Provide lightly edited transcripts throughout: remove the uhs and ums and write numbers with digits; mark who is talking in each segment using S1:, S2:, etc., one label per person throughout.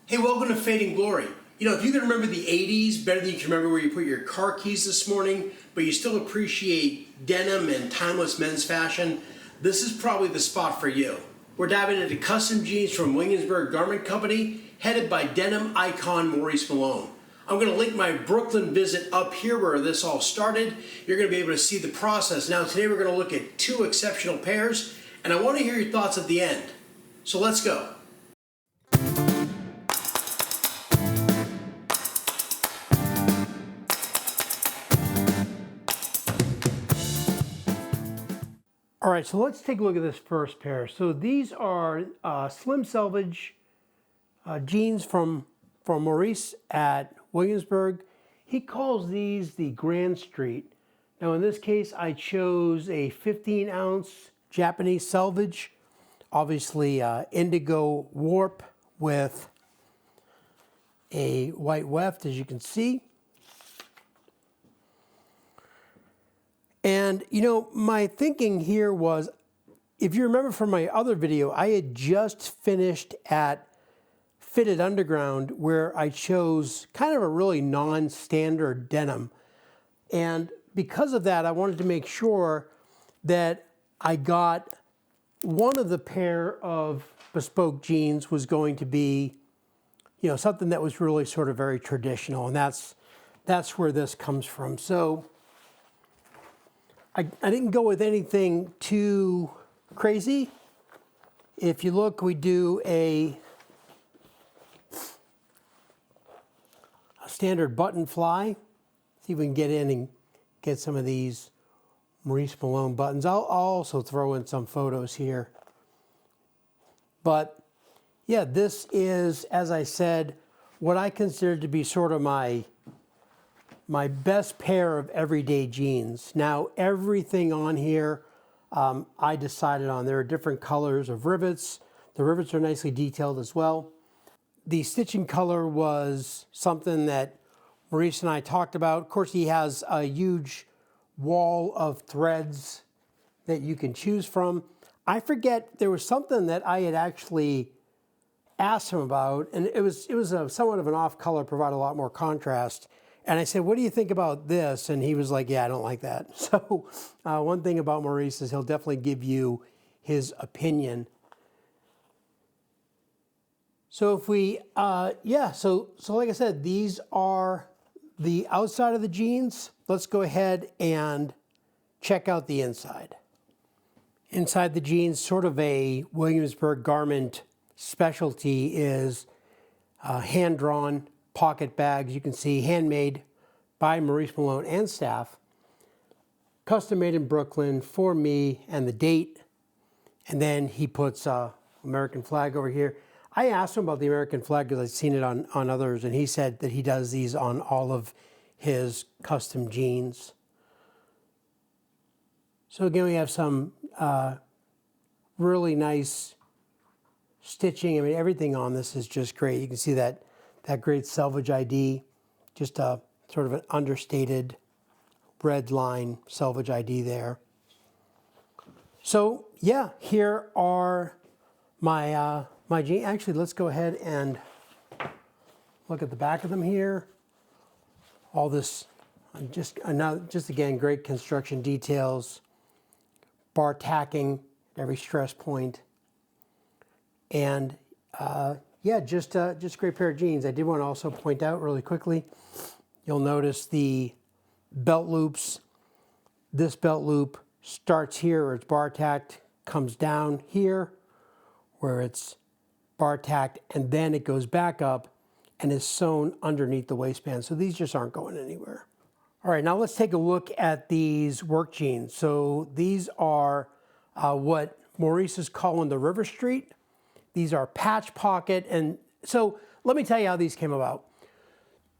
S1: Hey, welcome to Fading Glory. You know, if you can remember the 80s better than you can remember where you put your car keys this morning, but you still appreciate denim and timeless men's fashion, this is probably the spot for you. We're diving into custom jeans from Williamsburg Garment Company, headed by denim icon Maurice Malone. I'm going to link my Brooklyn visit up here where this all started. You're going to be able to see the process. Now, today we're going to look at two exceptional pairs, and I want to hear your thoughts at the end. So let's go. All right, so let's take a look at this first pair. So these are slim selvage jeans from Maurice at Williamsburg. He calls these the Grand Street. Now in this case, I chose a 15-ounce Japanese selvage, obviously indigo warp with a white weft, as you can see. And, you know, my thinking here was, if you remember from my other video, I had just finished at Fitted Underground where I chose kind of a really non-standard denim. And because of that, I wanted to make sure that I got one of the pair of bespoke jeans was going to be, you know, something that was really sort of very traditional. And that's where this comes from. So I didn't go with anything too crazy. If you look, we do a standard button fly. See if we can get in and get some of these Maurice Malone buttons. I'll also throw in some photos here. But yeah, this is, as I said, what I consider to be sort of my best pair of everyday jeans. Now, everything on here I decided on. There are different colors of rivets. The rivets are nicely detailed as well. The stitching color was something that Maurice and I talked about. Of course, he has a huge wall of threads that you can choose from. I forget, there was something that I had actually asked him about, and it was somewhat of an off color, provide a lot more contrast. And I said, what do you think about this? And he was like, yeah, I don't like that. So one thing about Maurice is he'll definitely give you his opinion. So if we, so like I said, these are the outside of the jeans. Let's go ahead and check out the inside. Inside the jeans, sort of a Williamsburg garment specialty is hand-drawn pocket bags. You can see handmade by Maurice Malone and staff, custom made in Brooklyn for me and the date. And then he puts American flag over here. I asked him about the American flag because I'd seen it on others, and he said that he does these on all of his custom jeans. So again, we have some really nice stitching. I mean, everything on this is just great. You can see that great Selvage ID, just a sort of an understated red line Selvage ID there. So yeah, here are my my jeans. Actually, let's go ahead and look at the back of them here. All this, just again, great construction details, bar tacking at every stress point, and yeah, just a great pair of jeans. I did want to also point out really quickly, you'll notice the belt loops. This belt loop starts here where it's bar tacked, comes down here where it's bar tacked, and then it goes back up and is sewn underneath the waistband. So these just aren't going anywhere. All right, now let's take a look at these work jeans. So these are what Maurice is calling the River Street. These are patch pocket, and so let me tell you how these came about.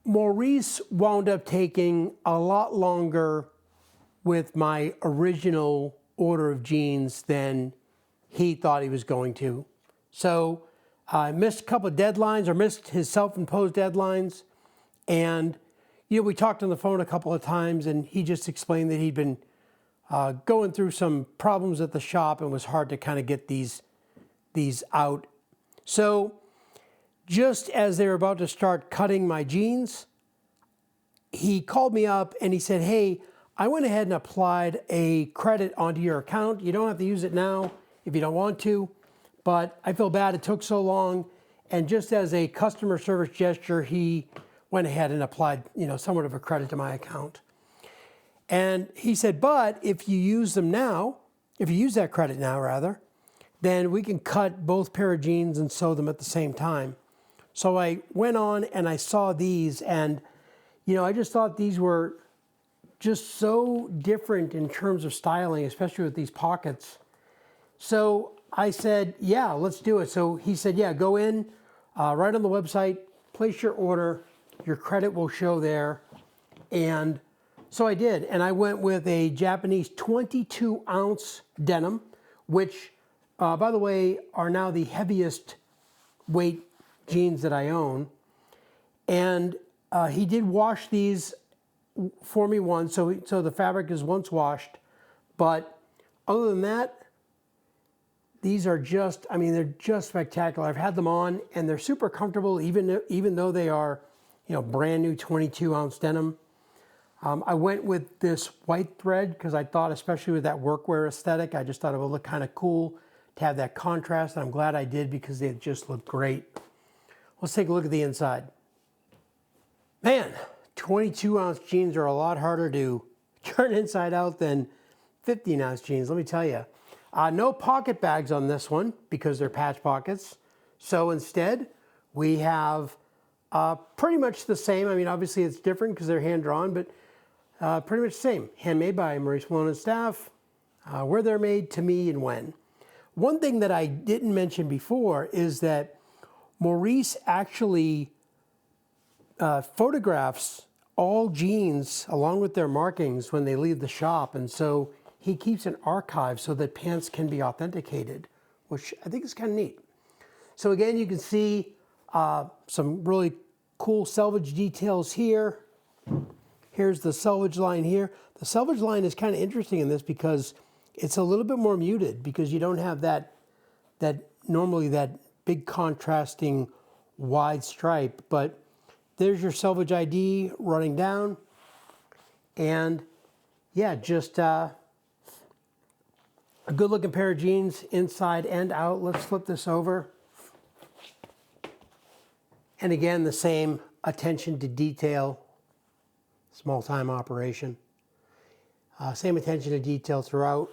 S1: Maurice wound up taking a lot longer with my original order of jeans than he thought he was going to. So I missed a couple of deadlines, or missed his self-imposed deadlines, and you know, we talked on the phone a couple of times, and he just explained that he'd been going through some problems at the shop and was hard to kind of get these out. So just as they were about to start cutting my jeans, he called me up and he said, hey, I went ahead and applied a credit onto your account. You don't have to use it now if you don't want to, but I feel bad it took so long. And just as a customer service gesture, he went ahead and applied, somewhat of a credit to my account. And he said, but if you use them now, if you use that credit now rather, then we can cut both pair of jeans and sew them at the same time. So I went on and I saw these, and I just thought these were just so different in terms of styling, especially with these pockets. So I said, yeah, let's do it. So he said, yeah, go in, right on the website, place your order, your credit will show there. And so I did, and I went with a Japanese 22-ounce denim, which, by the way, are now the heaviest weight jeans that I own. And he did wash these for me once, so the fabric is once washed. But other than that, these are just, they're just spectacular. I've had them on, and they're super comfortable, even though they are, brand new 22-ounce denim. I went with this white thread because I thought, especially with that workwear aesthetic, I just thought it would look kind of cool to have that contrast. And I'm glad I did because they just look great. Let's take a look at the inside. Man, 22-ounce jeans are a lot harder to turn inside out than 15-ounce jeans, let me tell you. No pocket bags on this one because they're patch pockets. So instead, we have pretty much the same. Obviously it's different because they're hand-drawn, but pretty much the same. Handmade by Maurice Malone and staff, where they're made, to me, and when. One thing that I didn't mention before is that Maurice actually photographs all jeans along with their markings when they leave the shop. And so he keeps an archive so that pants can be authenticated, which I think is kind of neat. So again, you can see some really cool selvage details here. Here's the selvage line here. The selvage line is kind of interesting in this because it's a little bit more muted because you don't have that normally that big contrasting wide stripe. But there's your selvage ID running down. And yeah, just a good looking pair of jeans inside and out. Let's flip this over. And again, the same attention to detail, small time operation. Same attention to detail throughout.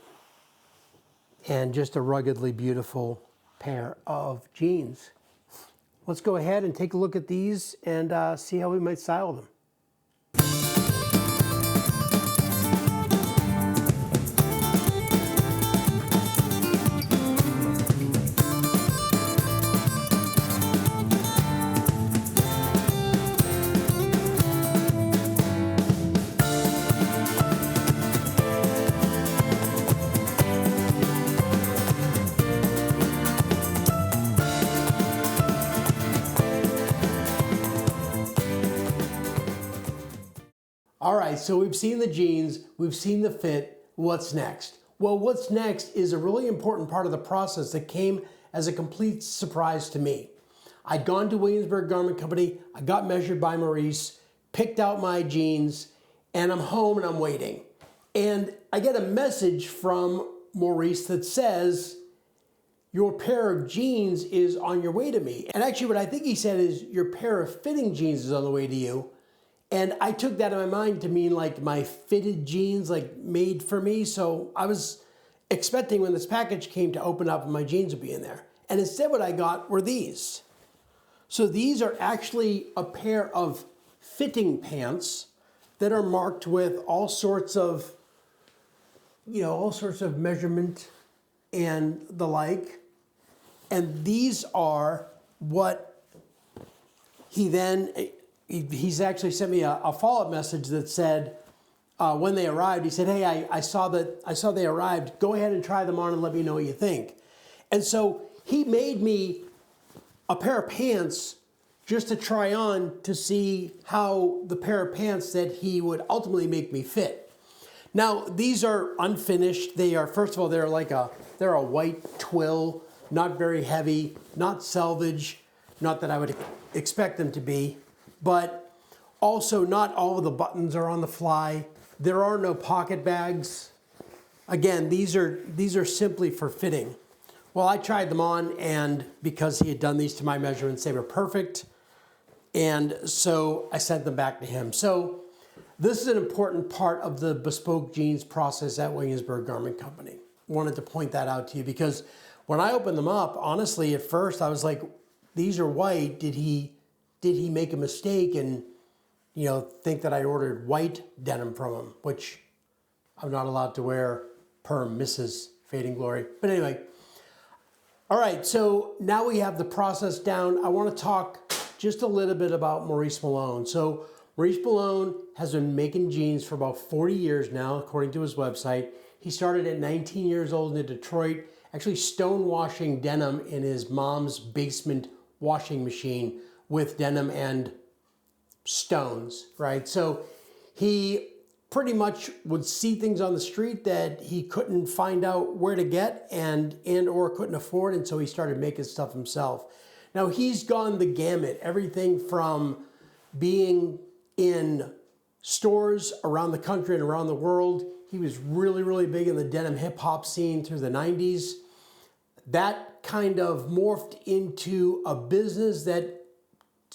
S1: And just a ruggedly beautiful pair of jeans. Let's go ahead and take a look at these and see how we might style them. All right, so we've seen the jeans, we've seen the fit. What's next? Well, what's next is a really important part of the process that came as a complete surprise to me. I'd gone to Williamsburg Garment Company, I got measured by Maurice, picked out my jeans, and I'm home and I'm waiting. And I get a message from Maurice that says, your pair of jeans is on your way to me. And actually what I think he said is, your pair of fitting jeans is on the way to you. And I took that in my mind to mean like my fitted jeans, like made for me. So I was expecting when this package came to open up and my jeans would be in there. And instead what I got were these. So these are actually a pair of fitting pants that are marked with all sorts of, all sorts of measurement and the like. And these are what he then, he's actually sent me a follow-up message that said, when they arrived, he said, hey, I saw they arrived. Go ahead and try them on and let me know what you think. And so he made me a pair of pants just to try on to see how the pair of pants that he would ultimately make me fit. Now, these are unfinished. They are, first of all, they're a white twill, not very heavy, not selvage, Not that I would expect them to be, but also not all of the buttons are on the fly. There are no pocket bags. Again, these are simply for fitting. Well, I tried them on, and because he had done these to my measurements, they were perfect. And so I sent them back to him. So this is an important part of the bespoke jeans process at Williamsburg Garment Company. Wanted to point that out to you because when I opened them up, honestly, at first I was like, these are white. Did he make a mistake and, you know, think that I ordered white denim from him, which I'm not allowed to wear per Mrs. Fading Glory. But anyway, all right, so now we have the process down. I want to talk just a little bit about Maurice Malone. So Maurice Malone has been making jeans for about 40 years now, according to his website. He started at 19 years old in Detroit, actually stone washing denim in his mom's basement washing machine with denim and stones, right? So he pretty much would see things on the street that he couldn't find out where to get and or couldn't afford, and so he started making stuff himself. Now he's gone the gamut, everything from being in stores around the country and around the world. He was really, really big in the denim hip hop scene through the 90s. That kind of morphed into a business that,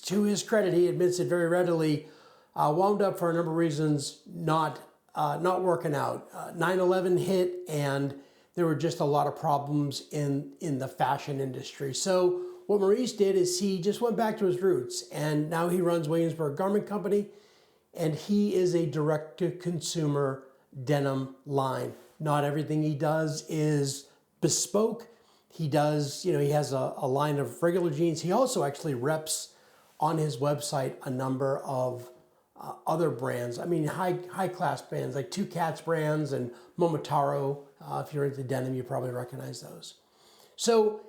S1: to his credit, he admits it very readily, wound up for a number of reasons not working out. 9/11 hit, and there were just a lot of problems in the fashion industry. So what Maurice did is he just went back to his roots, and now he runs Williamsburg Garment Company, and he is a direct-to-consumer denim line. Not everything he does is bespoke. He does, you know, he has a line of regular jeans. He also actually reps on his website a number of other brands. I mean, high class brands like Two Cats brands and Momotaro. If you're into denim, you probably recognize those. So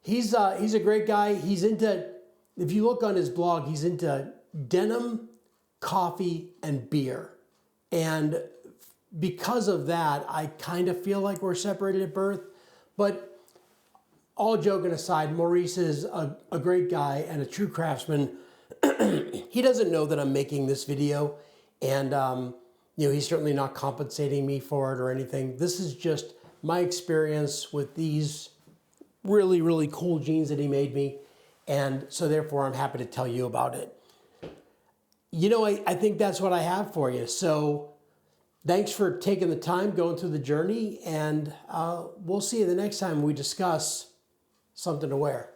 S1: he's a great guy. He's into, if you look on his blog, he's into denim, coffee, and beer. And because of that, I kind of feel like we're separated at birth. But all joking aside, Maurice is a great guy and a true craftsman. He doesn't know that I'm making this video, and you know, he's certainly not compensating me for it or anything. This is just my experience with these really, really cool jeans that he made me, and so therefore I'm happy to tell you about it. You know, I think that's what I have for you. So thanks for taking the time, going through the journey, and we'll see you the next time we discuss something to wear.